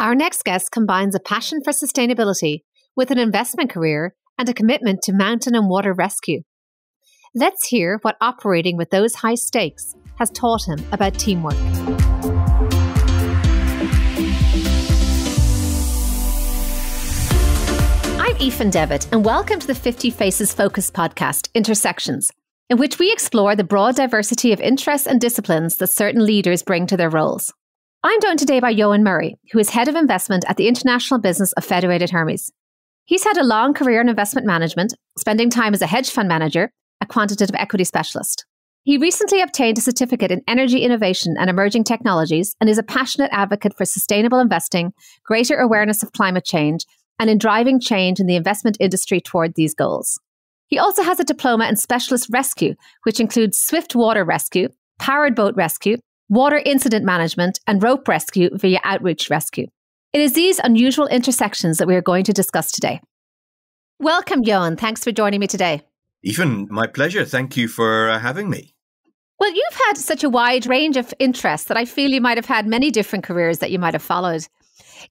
Our next guest combines a passion for sustainability with an investment career and a commitment to mountain and water rescue. Let's hear what operating with those high stakes has taught him about teamwork. I'm Aoife Devitt, and welcome to the Fiftyfaces Focus Podcast Intersections, in which we explore the broad diversity of interests and disciplines that certain leaders bring to their roles. I'm joined today by Eoin Murray, who is Head of Investment at the international business of Federated Hermes. He's had a long career in investment management, spending time as a hedge fund manager, a quantitative equity specialist. He recently obtained a certificate in energy innovation and emerging technologies and is a passionate advocate for sustainable investing, greater awareness of climate change, and in driving change in the investment industry toward these goals. He also has a diploma in specialist rescue, which includes swift water rescue, powered boat rescue, water incident management, and rope rescue via outreach rescue. It is these unusual intersections that we are going to discuss today. Welcome, Eoin. Thanks for joining me today. Aoife, my pleasure. Thank you for having me. Well, you've had such a wide range of interests that I feel you might have had many different careers that you might have followed.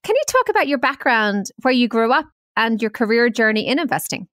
Can you talk about your background, where you grew up, and your career journey in investing?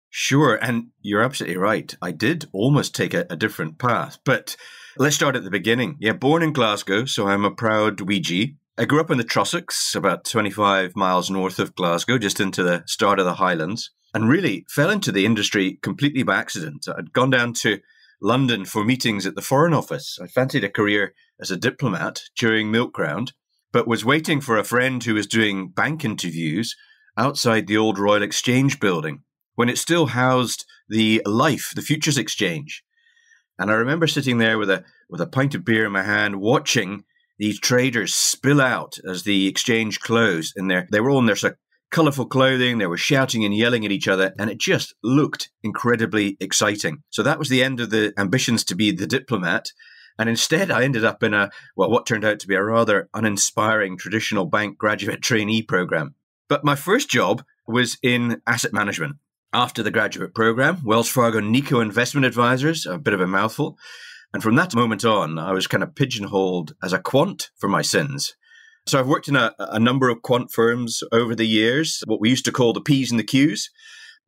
Sure, and you're absolutely right. I did almost take a different path, but let's start at the beginning. Yeah, born in Glasgow, so I'm a proud Weegie. I grew up in the Trossachs, about 25 miles north of Glasgow, just into the start of the Highlands, and really fell into the industry completely by accident. I'd gone down to London for meetings at the Foreign Office. I fancied a career as a diplomat during Milk Round, but was waiting for a friend who was doing bank interviews outside the old Royal Exchange building, when it still housed the Futures Exchange. And I remember sitting there with a pint of beer in my hand, watching these traders spill out as the exchange closed. And they were all in their sort of colourful clothing. They were shouting and yelling at each other, and it just looked incredibly exciting. So that was the end of the ambitions to be the diplomat. And instead, I ended up in what turned out to be a rather uninspiring traditional bank graduate trainee program. But my first job was in asset management. After the graduate program, Wells Fargo Nikko Investment Advisors, a bit of a mouthful. And from that moment on, I was kind of pigeonholed as a quant for my sins. So I've worked in a number of quant firms over the years, what we used to call the P's and the Q's.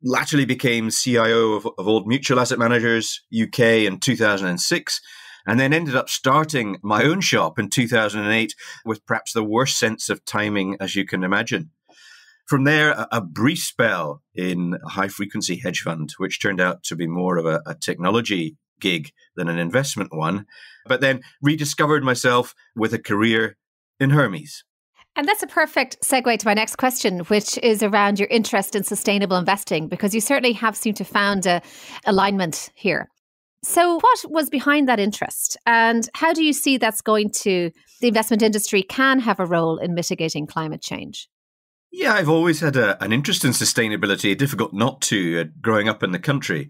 Latterly became CIO of Old Mutual Asset Managers UK in 2006, and then ended up starting my own shop in 2008 with perhaps the worst sense of timing as you can imagine. From there, a brief spell in a high-frequency hedge fund, which turned out to be more of a technology gig than an investment one, but then rediscovered myself with a career in Hermes. And that's a perfect segue to my next question, which is around your interest in sustainable investing, because you certainly have seemed to found a alignment here. So what was behind that interest, and how do you see that's going to, the investment industry can have a role in mitigating climate change? Yeah, I've always had an interest in sustainability, difficult not to growing up in the country,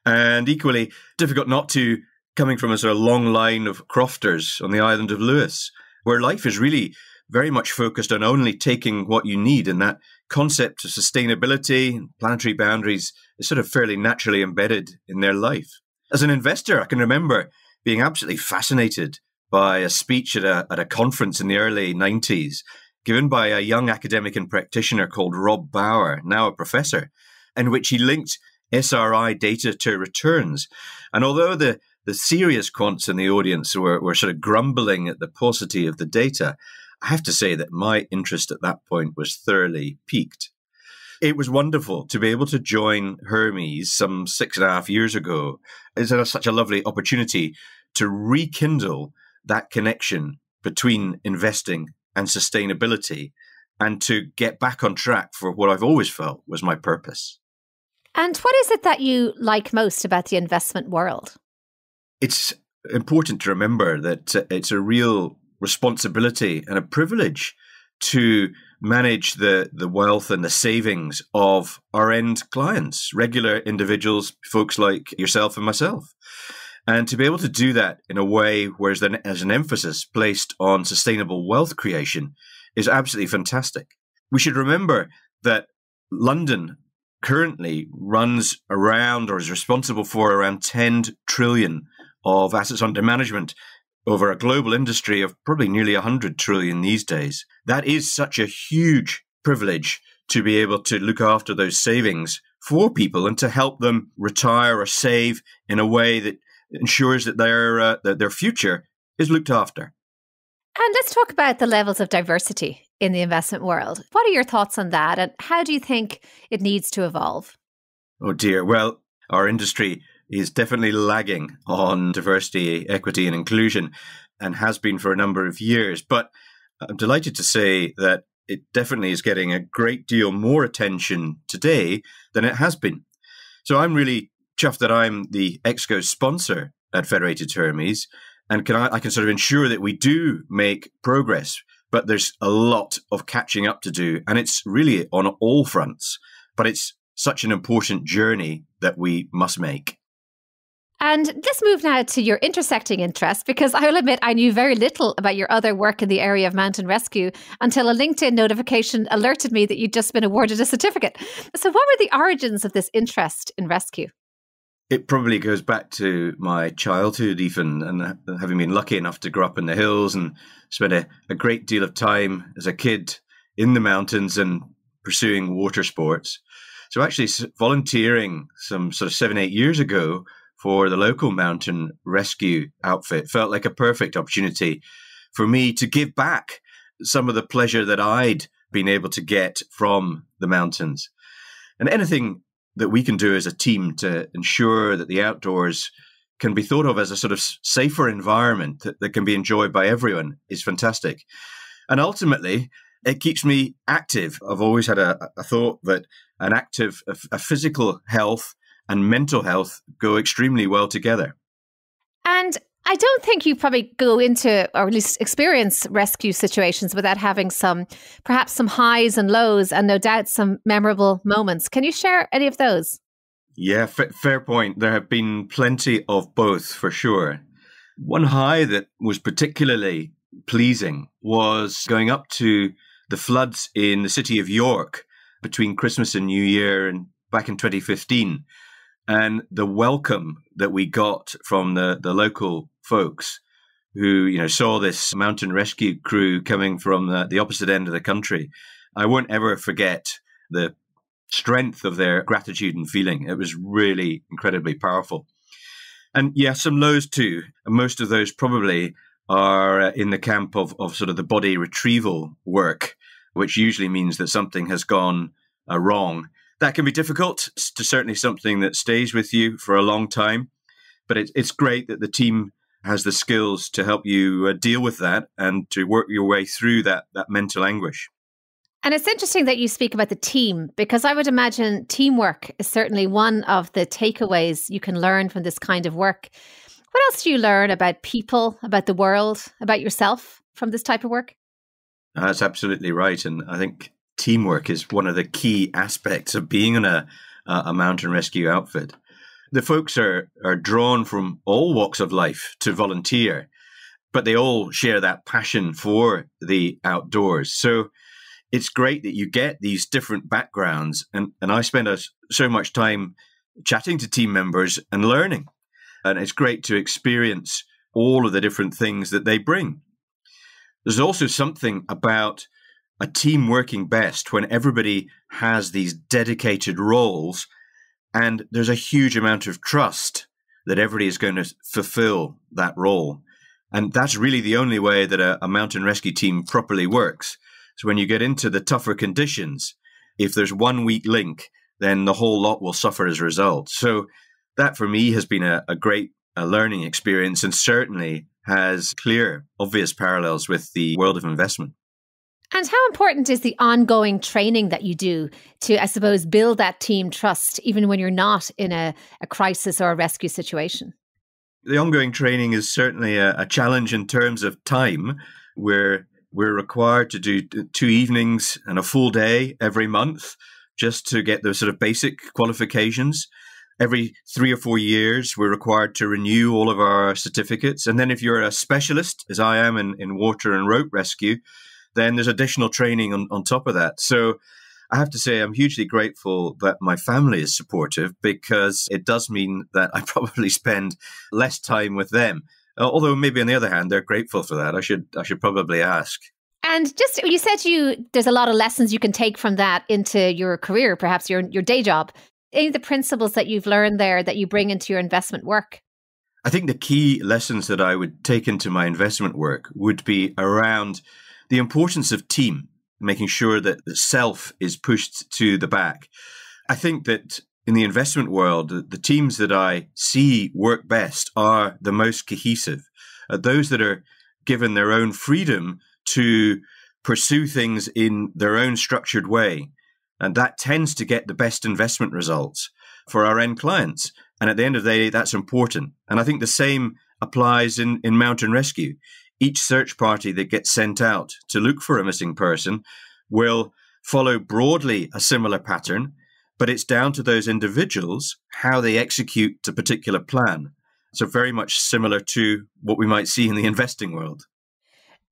and equally difficult not to coming from a sort of long line of crofters on the island of Lewis, where life is really very much focused on only taking what you need, and that concept of sustainability and planetary boundaries is sort of fairly naturally embedded in their life. As an investor, I can remember being absolutely fascinated by a speech at a conference in the early 90s, given by a young academic and practitioner called Rob Bauer, now a professor, in which he linked SRI data to returns. And although the serious quants in the audience were sort of grumbling at the paucity of the data, I have to say that my interest at that point was thoroughly piqued. It was wonderful to be able to join Hermes some 6.5 years ago. It's such a lovely opportunity to rekindle that connection between investing and sustainability, and to get back on track for what I've always felt was my purpose. And what is it that you like most about the investment world? It's important to remember that it's a real responsibility and a privilege to manage the wealth and the savings of our end clients, regular individuals, folks like yourself and myself. And to be able to do that in a way where there's an emphasis placed on sustainable wealth creation is absolutely fantastic. We should remember that London currently runs around or is responsible for around 10 trillion of assets under management over a global industry of probably nearly 100 trillion these days. That is such a huge privilege to be able to look after those savings for people and to help them retire or save in a way that ensures that their future is looked after. And let's talk about the levels of diversity in the investment world. What are your thoughts on that, and how do you think it needs to evolve? Oh dear. Well, our industry is definitely lagging on diversity, equity, and inclusion, and has been for a number of years. But I'm delighted to say that it definitely is getting a great deal more attention today than it has been. So I'm really chuffed that I'm the Exco sponsor at Federated Hermes, and I can sort of ensure that we do make progress. But there's a lot of catching up to do, and it's really on all fronts. But it's such an important journey that we must make. And let's move now to your intersecting interests, because I will admit I knew very little about your other work in the area of mountain rescue until a LinkedIn notification alerted me that you'd just been awarded a certificate. So what were the origins of this interest in rescue? It probably goes back to my childhood even, and having been lucky enough to grow up in the hills and spend a great deal of time as a kid in the mountains and pursuing water sports. So actually volunteering some sort of 7-8 years ago for the local mountain rescue outfit felt like a perfect opportunity for me to give back some of the pleasure that I'd been able to get from the mountains. And anything that we can do as a team to ensure that the outdoors can be thought of as a sort of safer environment that can be enjoyed by everyone is fantastic. And ultimately, it keeps me active. I've always had a thought that a physical health and mental health go extremely well together. And I don't think you probably go into, or at least experience, rescue situations without having perhaps some highs and lows, and no doubt some memorable moments. Can you share any of those? Yeah, fair point. There have been plenty of both, for sure. One high that was particularly pleasing was going up to the floods in the city of York between Christmas and New Year and back in 2015. And the welcome that we got from the local folks who, saw this mountain rescue crew coming from the opposite end of the country. I won't ever forget the strength of their gratitude and feeling. It was really incredibly powerful. And yeah, some lows too. Most of those probably are in the camp of sort of the body retrieval work, which usually means that something has gone wrong. That can be difficult. It's certainly something that stays with you for a long time. But it's great that the team has the skills to help you deal with that and to work your way through that mental anguish. And it's interesting that you speak about the team, because I would imagine teamwork is certainly one of the takeaways you can learn from this kind of work. What else do you learn about people, about the world, about yourself from this type of work? That's absolutely right. And I think teamwork is one of the key aspects of being in a mountain rescue outfit. The folks are drawn from all walks of life to volunteer, but they all share that passion for the outdoors. So it's great that you get these different backgrounds. And I spend so much time chatting to team members and learning. And it's great to experience all of the different things that they bring. There's also something about a team working best when everybody has these dedicated roles and there's a huge amount of trust that everybody is going to fulfill that role. And that's really the only way that a mountain rescue team properly works. So when you get into the tougher conditions, if there's one weak link, then the whole lot will suffer as a result. So that for me has been a great learning experience, and certainly has clear, obvious parallels with the world of investment. And how important is the ongoing training that you do to, I suppose, build that team trust, even when you're not in a crisis or a rescue situation? The ongoing training is certainly a challenge in terms of time. We're required to do 2 evenings and a full day every month just to get those sort of basic qualifications. Every 3 or 4 years, we're required to renew all of our certificates. And then if you're a specialist, as I am in water and rope rescue, then there's additional training on top of that. So I have to say I'm hugely grateful that my family is supportive, because it does mean that I probably spend less time with them. Although maybe on the other hand, they're grateful for that. I should probably ask. And just, you said there's a lot of lessons you can take from that into your career, perhaps your day job. Any of the principles that you've learned there that you bring into your investment work? I think the key lessons that I would take into my investment work would be around the importance of team, making sure that the self is pushed to the back. I think that in the investment world, the teams that I see work best are the most cohesive, those that are given their own freedom to pursue things in their own structured way. And that tends to get the best investment results for our end clients. And at the end of the day, that's important. And I think the same applies in mountain rescue. Each search party that gets sent out to look for a missing person will follow broadly a similar pattern, but it's down to those individuals how they execute a particular plan. So very much similar to what we might see in the investing world.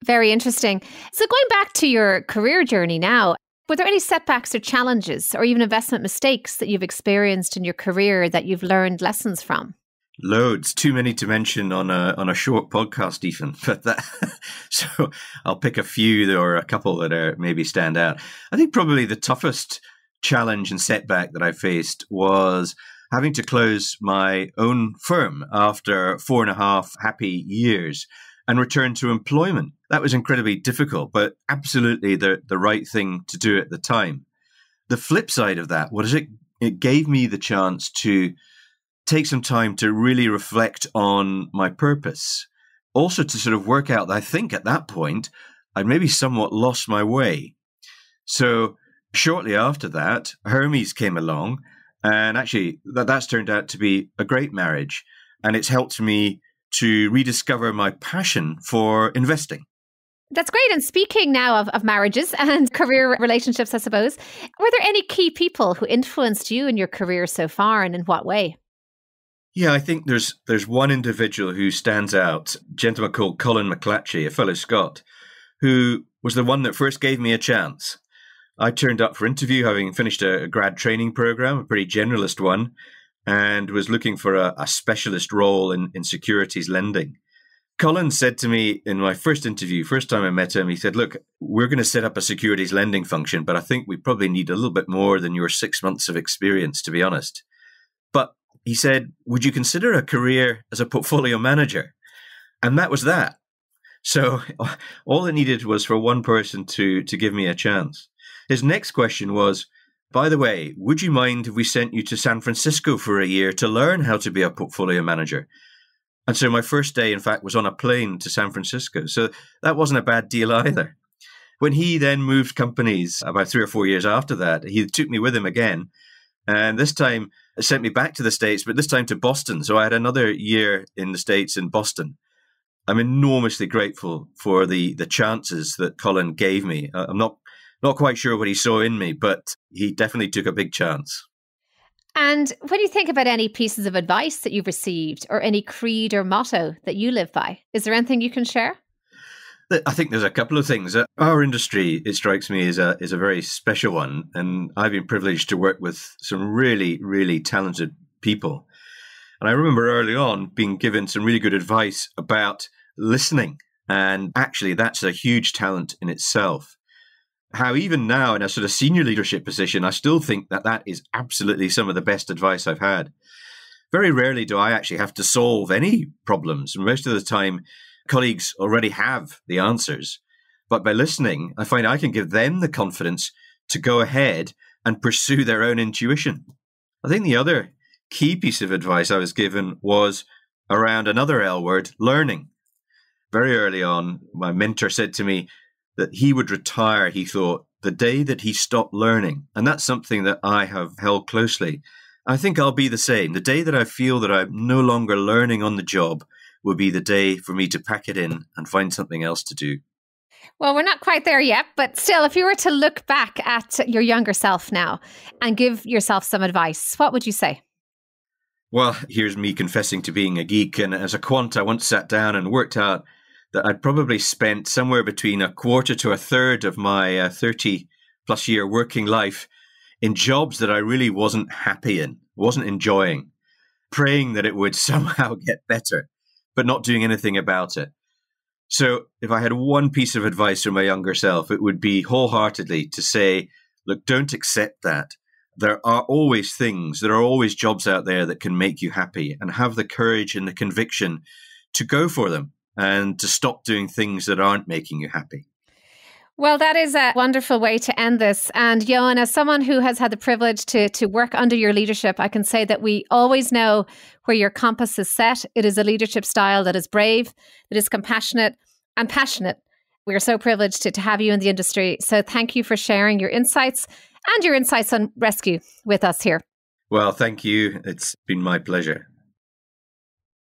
Very interesting. So going back to your career journey now, were there any setbacks or challenges or even investment mistakes that you've experienced in your career that you've learned lessons from? Loads, too many to mention on a short podcast, Ethan. But so I'll pick a few or a couple that are maybe stand out. I think probably the toughest challenge and setback that I faced was having to close my own firm after 4.5 happy years and return to employment. That was incredibly difficult, but absolutely the right thing to do at the time. The flip side of that was it gave me the chance to take some time to really reflect on my purpose. Also to sort of work out that I think at that point, I'd maybe somewhat lost my way. So shortly after that, Hermes came along, and actually that's turned out to be a great marriage. And it's helped me to rediscover my passion for investing. That's great. And speaking now of marriages and career relationships, I suppose, were there any key people who influenced you in your career so far, and in what way? Yeah, I think there's one individual who stands out, a gentleman called Colin McClatchy, a fellow Scot, who was the one that first gave me a chance. I turned up for interview, having finished a grad training program, a pretty generalist one, and was looking for a specialist role in securities lending. Colin said to me in my first interview, first time I met him, he said, look, we're going to set up a securities lending function, but I think we probably need a little bit more than your 6 months of experience, to be honest. But he said, would you consider a career as a portfolio manager? And that was that. So all it needed was for one person to give me a chance. His next question was, by the way, would you mind if we sent you to San Francisco for a year to learn how to be a portfolio manager? And so my first day, in fact, was on a plane to San Francisco. So that wasn't a bad deal either. When he then moved companies about 3 or 4 years after that, he took me with him again. And this time sent me back to the States, but this time to Boston. So I had another year in the States in Boston. I'm enormously grateful for the chances that Colin gave me. I'm not quite sure what he saw in me, but he definitely took a big chance. And when you think about any pieces of advice that you've received or any creed or motto that you live by, is there anything you can share? I think there's a couple of things. Our industry, it strikes me, is a very special one. And I've been privileged to work with some really, really talented people. And I remember early on being given some really good advice about listening. And actually, that's a huge talent in itself. How even now in a sort of senior leadership position, I still think that is absolutely some of the best advice I've had. Very rarely do I actually have to solve any problems. Most of the time, colleagues already have the answers. But by listening, I find I can give them the confidence to go ahead and pursue their own intuition. I think the other key piece of advice I was given was around another L word, learning. Very early on, my mentor said to me, that he would retire, he thought, the day that he stopped learning. And that's something that I have held closely. I think I'll be the same. The day that I feel that I'm no longer learning on the job will be the day for me to pack it in and find something else to do. Well, we're not quite there yet, but still, if you were to look back at your younger self now and give yourself some advice, what would you say? Well, here's me confessing to being a geek. And as a quant, I once sat down and worked out that I'd probably spent somewhere between a quarter to a third of my 30-plus year working life in jobs that I really wasn't happy in, wasn't enjoying, praying that it would somehow get better. but not doing anything about it. So if I had one piece of advice for my younger self, it would be wholeheartedly to say, look, don't accept that. There are always things, there are always jobs out there that can make you happy, and have the courage and the conviction to go for them and to stop doing things that aren't making you happy. Well, that is a wonderful way to end this. And Eoin, as someone who has had the privilege to work under your leadership, I can say that we always know where your compass is set. It is a leadership style that is brave, that is compassionate and passionate. We are so privileged to have you in the industry. So thank you for sharing your insights and your insights on rescue with us here. Well, thank you. It's been my pleasure.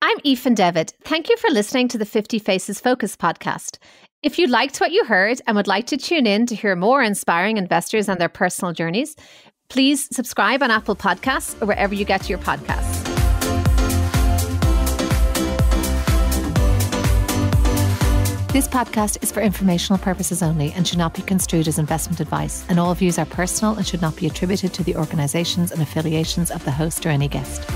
I'm Aoife Devitt. Thank you for listening to the 50 Faces Focus podcast. If you liked what you heard and would like to tune in to hear more inspiring investors and their personal journeys, please subscribe on Apple Podcasts or wherever you get your podcasts. This podcast is for informational purposes only and should not be construed as investment advice, and all views are personal and should not be attributed to the organisations and affiliations of the host or any guest.